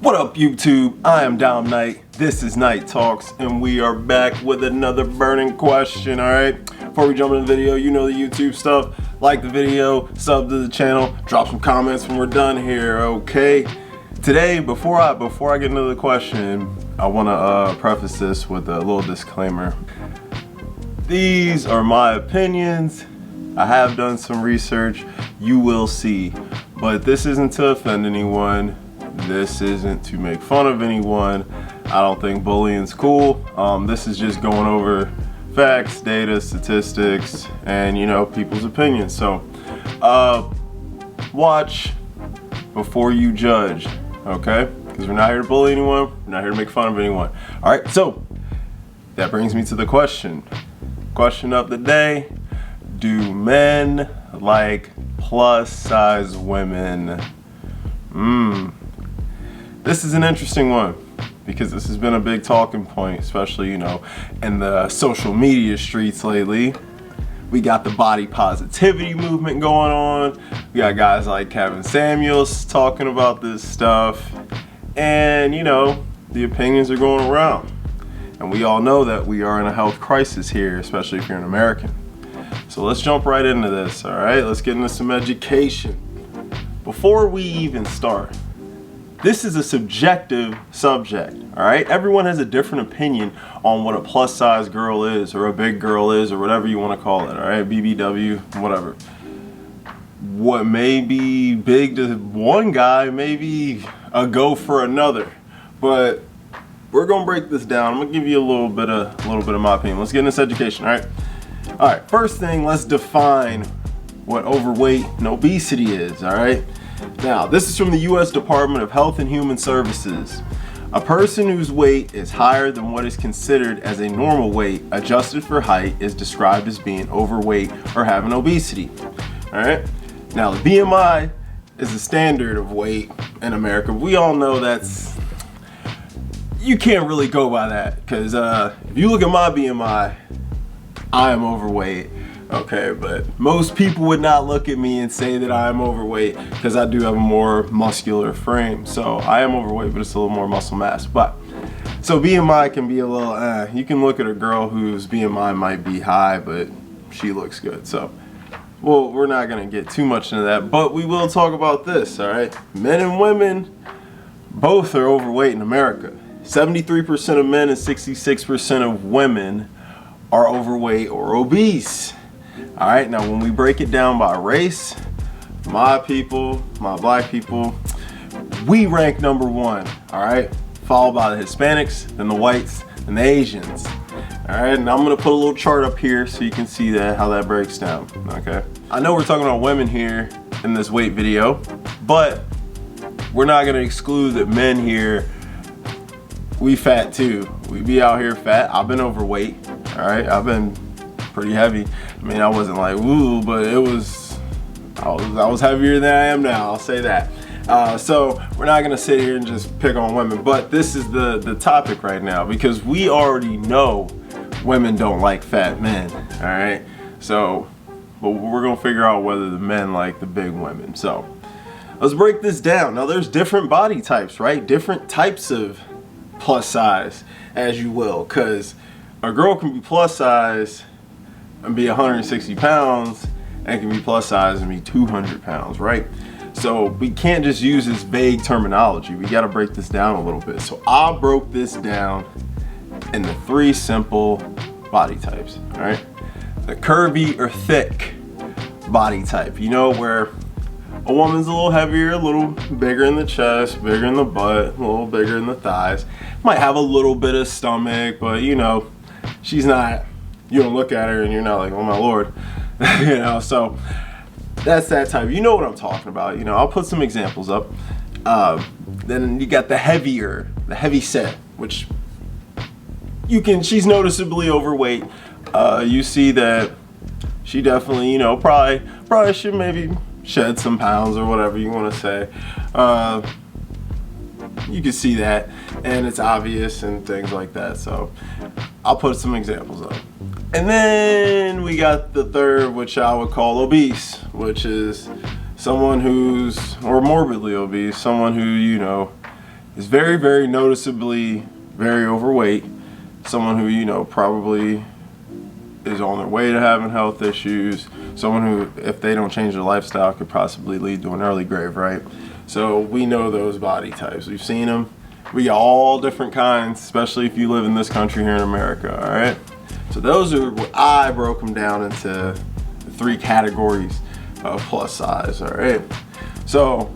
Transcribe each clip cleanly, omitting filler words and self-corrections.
What up, YouTube? I am Dom Knight. This is Knight Talks, and we are back with another burning question, alright? Before we jump into the video, you know the YouTube stuff. Like the video, sub to the channel, drop some comments when we're done here, okay? Today, before I get into the question, I want to preface this with a little disclaimer. These are my opinions. I have done some research. You will see. But this isn't to offend anyone. This isn't to make fun of anyone. I don't think bullying's cool. This is just going over facts, data, statistics, and people's opinions. So watch before you judge, okay? Because we're not here to bully anyone. We're not here to make fun of anyone. All right, so that brings me to the question. Question of the day: do men like plus size women? This is an interesting one because this has been a big talking point, especially, in the social media streets lately. We got the body positivity movement going on. We got guys like Kevin Samuels talking about this stuff. And, the opinions are going around. And we all know that we are in a health crisis here, especially if you're an American. So let's jump right into this, all right? Let's get into some education. Before we even start, this is a subjective subject, all right? Everyone has a different opinion on what a plus size girl is, or a big girl is, or whatever you want to call it, all right? BBW, whatever. What may be big to one guy may be a go for another. But we're gonna break this down. I'm gonna give you a little bit of my opinion. Let's get into this education, all right? All right, first thing, let's define what overweight and obesity is, all right? Now, this is from the U.S. Department of Health and Human Services. A person whose weight is higher than what is considered as a normal weight, adjusted for height, is described as being overweight or having obesity. All right? Now, the BMI is the standard of weight in America. We all know you can't really go by that because if you look at my BMI, I am overweight. Okay, but most people would not look at me and say that I am overweight because I do have a more muscular frame. So I am overweight, but it's a little more muscle mass. So BMI can be a little, you can look at a girl whose BMI might be high, but she looks good. So, well, we're not gonna get too much into that, but we will talk about this, all right? Men and women, both are overweight in America. 73% of men and 66% of women are overweight or obese. All right, now when we break it down by race, my people, my black people, we rank number one, all right? Followed by the Hispanics, then the whites, and the Asians. All right, and I'm gonna put a little chart up here so you can see how that breaks down, okay? I know we're talking about women here in this weight video, but we're not gonna exclude that men here, we fat too. We be out here fat. I've been overweight, all right? I've been pretty heavy. I mean, I wasn't like woo, but I was heavier than I am now, I'll say that. So we're not gonna sit here and just pick on women, but this is the topic right now because we already know women don't like fat men, all right? So, but we're gonna figure out whether the men like the big women. So let's break this down. Now there's different body types, right? Different types of plus size, as you will, because a girl can be plus size and be 160 pounds and can be plus size and be 200 pounds, right? So we can't just use this vague terminology. We got to break this down a little bit. So I broke this down into 3 simple body types, all right? The curvy or thick body type, where a woman's a little heavier, a little bigger in the chest, bigger in the butt, a little bigger in the thighs. Might have a little bit of stomach, but she's not, you don't look at her and you're not like, oh my Lord, so that's that type. You know what I'm talking about. I'll put some examples up. Then you got the heavy set, which she's noticeably overweight. You see that she definitely, probably should maybe shed some pounds or whatever you want to say. You can see that, and it's obvious and things like that. So I'll put some examples up. And then we got the third, which I would call obese, which is someone who's, or morbidly obese, someone who, is very, very noticeably very overweight. Someone who, you know, probably is on their way to having health issues. Someone who, if they don't change their lifestyle, could possibly lead to an early grave, right? So we know those body types. We've seen them. We got all different kinds, especially if you live in this country here in America, all right? So those are what I broke them down into 3 categories of plus size, all right? So,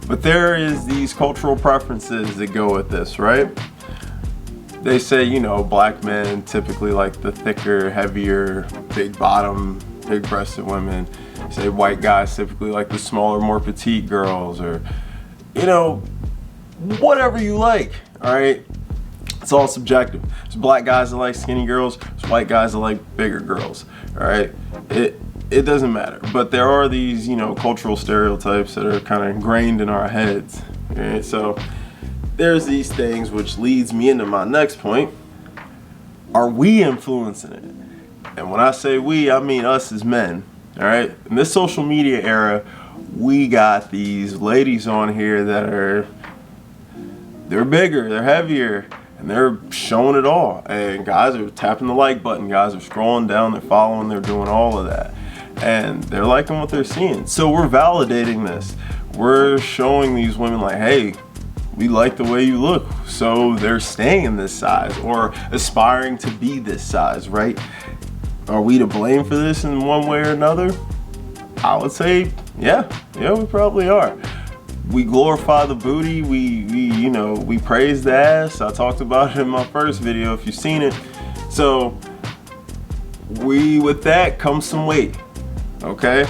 but there is these cultural preferences that go with this, right? They say, you know, black men typically like the thicker, heavier, big bottom, big breasted women. Say white guys typically like the smaller, more petite girls, or, you know, whatever you like, all right? It's all subjective. There's black guys that like skinny girls, there's white guys that like bigger girls, all right? It doesn't matter. But there are these, you know, cultural stereotypes that are kind of ingrained in our heads, all right? So there's these things, which leads me into my next point. Are we influencing it? And when I say we, I mean us as men, all right? In this social media era, we got these ladies on here that they're bigger, they're heavier, and they're showing it all. And guys are tapping the like button, guys are scrolling down, they're following, they're doing all of that. And they're liking what they're seeing. So we're validating this. We're showing these women like, hey, we like the way you look, so they're staying in this size or aspiring to be this size, right? Are we to blame for this in one way or another? I would say, yeah, we probably are. We glorify the booty, we praise the ass. I talked about it in my first video if you've seen it. So with that comes some weight, okay?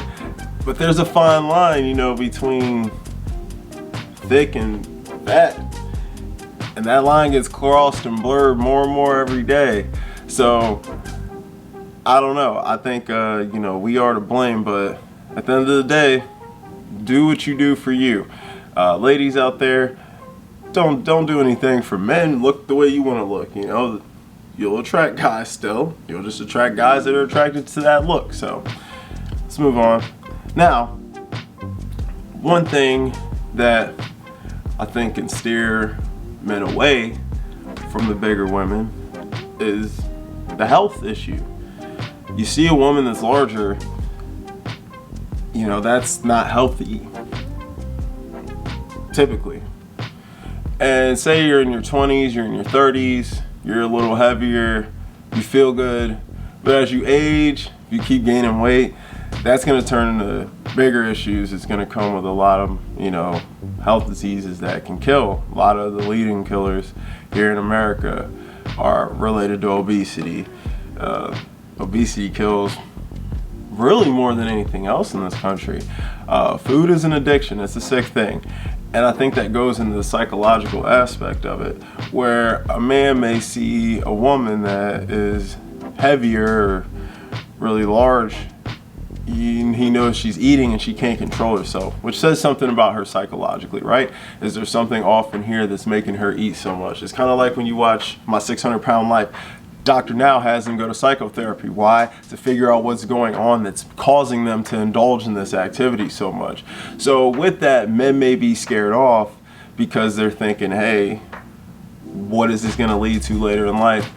But there's a fine line, you know, between thick and fat, and that line gets crossed and blurred more and more every day. So I don't know. I think you know, we are to blame, but at the end of the day, do what you do for you. Ladies out there, don't do anything for men. Look the way you want to look. You know, you'll attract guys still. You'll just attract guys that are attracted to that look. So let's move on. Now, one thing that I think can steer men away from the bigger women is the health issue. You see a woman that's larger, you know, that's not healthy, typically. And say you're in your 20s, you're in your 30s, you're a little heavier, you feel good, but as you age, you keep gaining weight, that's gonna turn into bigger issues. It's gonna come with a lot of, you know, health diseases that can kill. A lot of the leading killers here in America are related to obesity. Obesity kills really more than anything else in this country. Food is an addiction, it's a sick thing. And I think that goes into the psychological aspect of it, where a man may see a woman that is heavier or really large, he knows she's eating and she can't control herself, which says something about her psychologically, right? Is there something off in here that's making her eat so much? It's kind of like when you watch My 600-Pound Life. Dr. Now has them go to psychotherapy. Why? To figure out what's going on that's causing them to indulge in this activity so much. So with that, men may be scared off because they're thinking, hey, what is this going to lead to later in life?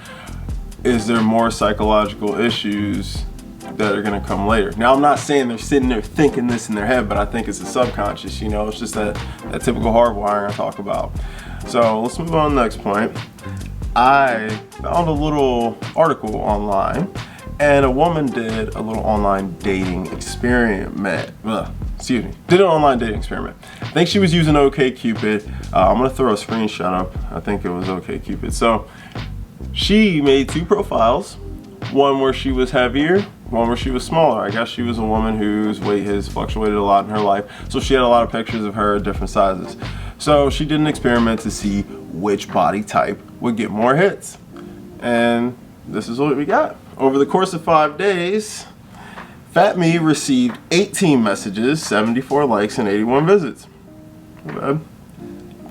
Is there more psychological issues that are going to come later? Now, I'm not saying they're sitting there thinking this in their head, but I think it's a subconscious, you know, it's just that typical hardwiring I talk about. So let's move on to the next point. I found a little article online, and a woman did a little online dating experiment. Did an online dating experiment. I think she was using OkCupid. I'm gonna throw a screenshot up. I think it was OkCupid. So she made 2 profiles, one where she was heavier, one where she was smaller. I guess she was a woman whose weight has fluctuated a lot in her life, so she had a lot of pictures of her at different sizes. So she did an experiment to see which body type would get more hits. And this is what we got. Over the course of 5 days, Fat Me received 18 messages, 74 likes, and 81 visits. Not bad.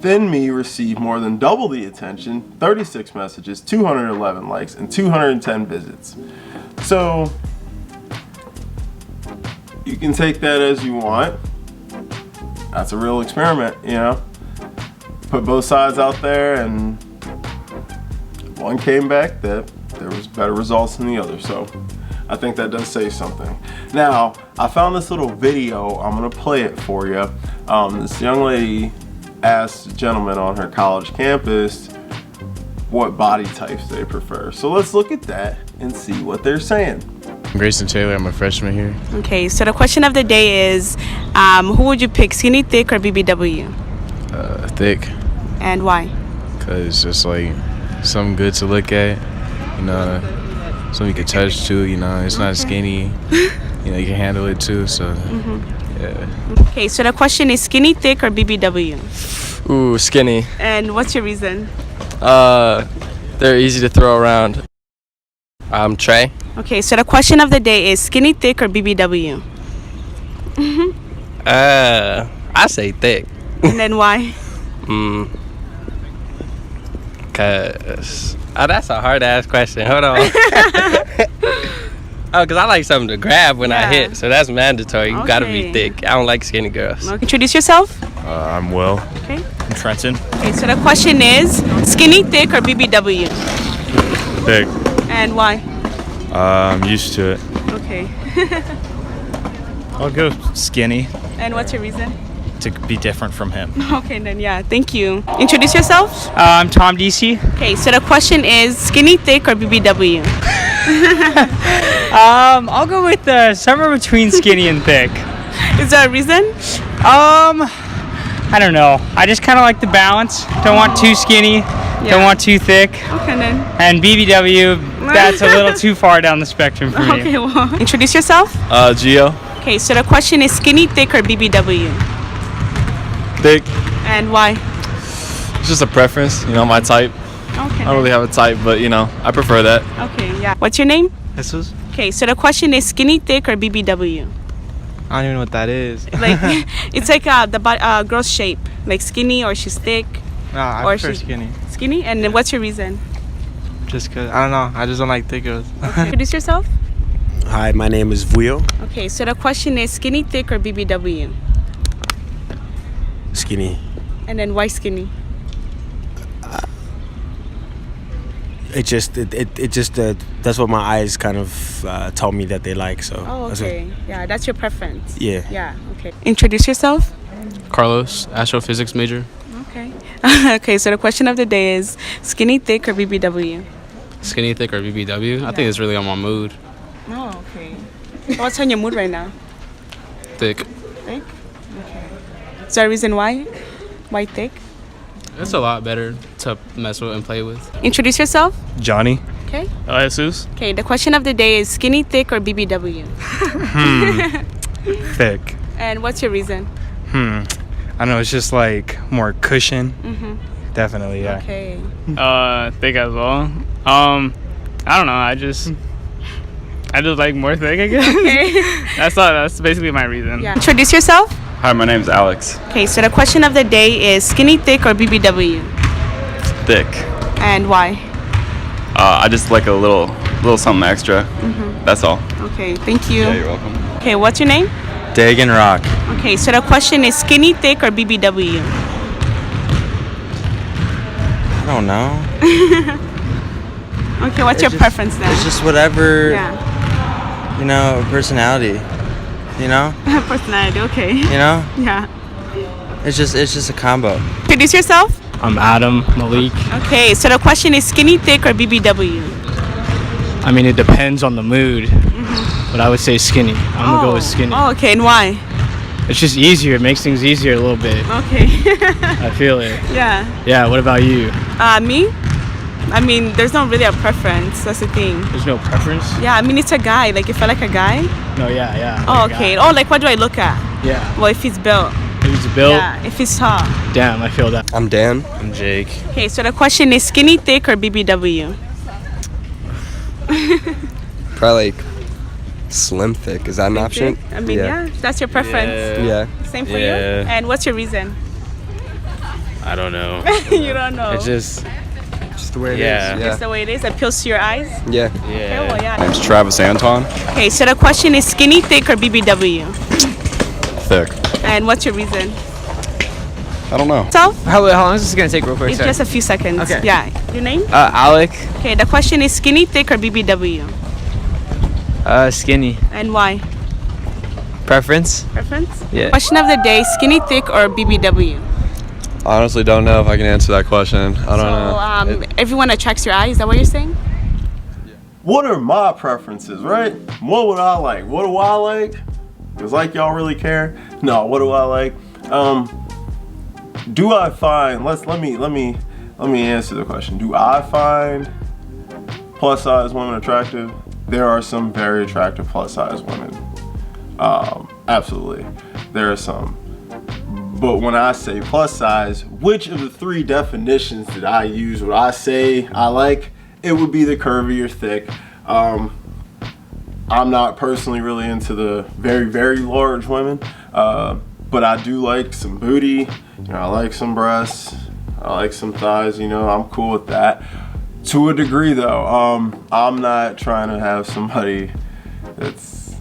Thin Me received more than double the attention, 36 messages, 211 likes, and 210 visits. So you can take that as you want. That's a real experiment, you know. put both sides out there, and one came back that there was better results than the other. So I think that does say something. Now, I found this little video. I'm gonna play it for you. This young lady asked a gentleman on her college campus what body types they prefer. So let's look at that and see what they're saying. Grayson Taylor, I'm a freshman here. Okay, so the question of the day is, who would you pick, skinny, thick, or BBW? Thick, And why? cause it's just like something good to look at, you know, something you can touch too, you know. It's not skinny, you know, you can handle it too. So yeah. Okay, so the question is skinny, thick, or BBW? Ooh, skinny. And what's your reason? They're easy to throw around. Trey. Okay, so the question of the day is skinny, thick, or BBW? I say thick. And then why? Cause that's a hard ass question. Hold on. Cause I like something to grab when I hit, so that's mandatory. You gotta be thick. I don't like skinny girls. Okay. Introduce yourself. I'm Will. Okay. I'm Trenton. Okay, so the question is skinny, thick, or BBW? Thick. And why? I'm used to it. Okay. I'll go skinny And what's your reason? to be different from him. Okay, then yeah, thank you. Introduce yourself. I'm Tom DC. Okay, so the question is skinny, thick, or BBW? I'll go with somewhere between skinny and thick. Is there a reason? I don't know. I just kind of like the balance. Don't want too skinny. Don't want too thick. Okay, then. And BBW, that's a little too far down the spectrum for me. Okay, well. Introduce yourself. Gio. Okay, so the question is skinny, thick, or BBW? Thick. And why? It's just a preference, you know, my type. Okay. I don't really have a type, but you know, I prefer that. Okay, yeah. What's your name? Jesus? Okay, so the question is skinny, thick, or BBW? I don't even know what that is. Like, it's like the girl's shape, like skinny or she's thick. Nah, I Or prefer she's- skinny. Skinny, and then what's your reason? Just cause, I don't know. I just don't like thick girls. Introduce yourself. Hi, my name is Vuyo. Okay, so the question is skinny, thick, or BBW? Skinny. And then why skinny? It just that's what my eyes kind of told me that they like. So. Oh, that's what- okay. Yeah, that's your preference. Yeah. Yeah, okay. Introduce yourself. Carlos, astrophysics major. Okay. Okay, so the question of the day is skinny, thick, or BBW? Skinny, thick, or BBW? I think it's really on my mood. Oh, okay. What's on your mood right now? Thick. Thick? Okay. Is there a reason why? Why thick? It's a lot better to mess with and play with. Introduce yourself. Johnny. Okay. Jesus. Okay, the question of the day is skinny, thick, or BBW? Thick. And what's your reason? I don't know. It's just like more cushion. Definitely, yeah. Okay. Thick as well. I don't know. I just like more thick, I guess. Okay. That's basically my reason. Yeah. Introduce yourself. Hi, my name's Alex. Okay, so the question of the day is skinny, thick, or BBW? Thick. And why? I just like a little something extra. That's all. Okay, thank you. you're welcome. Okay, what's your name? Dagan Rock. Okay, so the question is skinny, thick, or BBW? I don't know. Okay, what's your preference then? It's just whatever, Yeah. you know, personality. You know? Personality, okay. You know? Yeah. It's just a combo. Introduce yourself. I'm Adam Malik. Okay, so the question is skinny, thick, or BBW? I mean, it depends on the mood, but I would say skinny. I'm gonna go with skinny. Oh, okay, and why? It's just easier. It makes things easier a little bit. Okay. I feel it. Yeah. Yeah. What about you? Me? I mean, there's not really a preference. That's the thing. There's no preference? Yeah, I mean, it's a guy. Like, if I like a guy. No. Yeah. Oh, like a okay. guy. Oh, like, what do I look at? Yeah. Well, if he's built. If he's built. Yeah, if he's tall. Damn, I feel that. I'm Dan. I'm Jake. Okay, so the question is skinny, thick, or BBW? Probably like slim thick. Is that an option? Thick? I mean, yeah, that's your preference. Yeah. Same for Yeah. you? And what's your reason? I don't know. You don't know. It's just the way it Yeah. is. It's the way it is. Appeals to your eyes. Yeah. Okay, well, yeah. name's Travis Anton. Okay, so the question is skinny, thick, or BBW? Thick. And what's your reason? I don't know. So, How long is this gonna take, real quick? it's Sorry. just a few seconds. Okay. Yeah. Your name? Alec. Okay, the question is skinny, thick, or BBW? Skinny. And why? Preference? Preference? Yeah. Question of the day, skinny, thick, or BBW? Honestly, don't know if I can answer that question. I don't know. Everyone attracts your eye, is that what you're saying? What are my preferences, right? What would I like? What do I like? Cause like y'all really care? No, what do I like? Do I find? Let me answer the question. Do I find plus size women attractive? There are some very attractive plus size women. Absolutely, there are some. But when I say plus size, which of the three definitions that I use would I say I like? It would be the curvy or thick. I'm not personally really into the very, very large women, but I do like some booty. You know, I like some breasts. I like some thighs. You know, I'm cool with that. To a degree, though, I'm not trying to have somebody that's.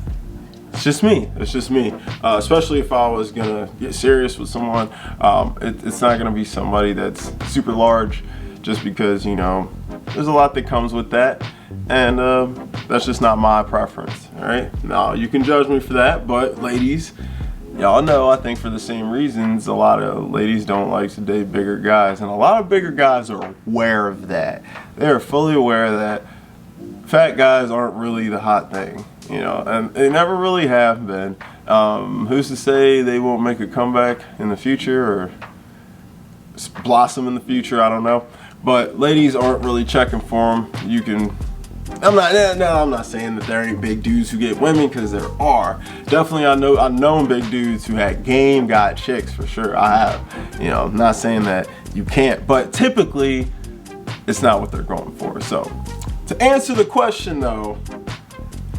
It's just me. It's just me. Especially if I was gonna get serious with someone, it's not gonna be somebody that's super large, just because, you know, there's a lot that comes with that, and that's just not my preference. All right. Now you can judge me for that, but ladies, y'all know I think for the same reasons a lot of ladies don't like to date bigger guys, and a lot of bigger guys are aware of that. They are fully aware that fat guys aren't really the hot thing. You know, and they never really have been. Who's to say they won't make a comeback in the future or blossom in the future? I don't know. But ladies aren't really checking for them. You can. I'm not saying that there ain't big dudes who get women, because there are. Definitely, I've known big dudes who had game got chicks for sure. I have. You know, I'm not saying that you can't, but typically, it's not what they're going for. So, to answer the question though.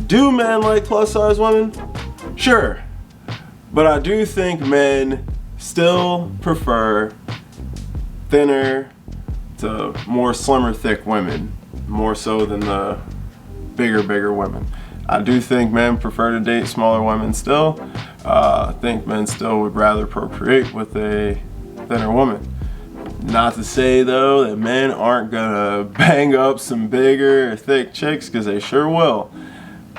Do men like plus size women? Sure. But I do think men still prefer thinner to more slimmer, thick women, more so than the bigger women. I do think men prefer to date smaller women still. I think men still would rather procreate with a thinner woman. Not to say though that men aren't gonna bang up some bigger or thick chicks, because they sure will.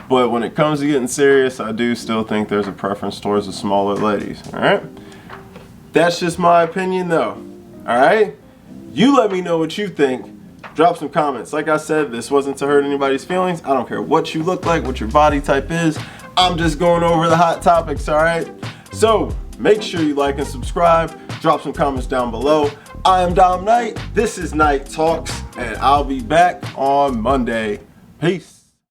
But when it comes to getting serious, I do still think there's a preference towards the smaller ladies, all right? That's just my opinion though, all right? You let me know what you think. Drop some comments. Like I said, this wasn't to hurt anybody's feelings. I don't care what you look like, what your body type is. I'm just going over the hot topics, all right? So make sure you like and subscribe. Drop some comments down below. I am Dom Knight. This is Knight Talks, and I'll be back on Monday. Peace.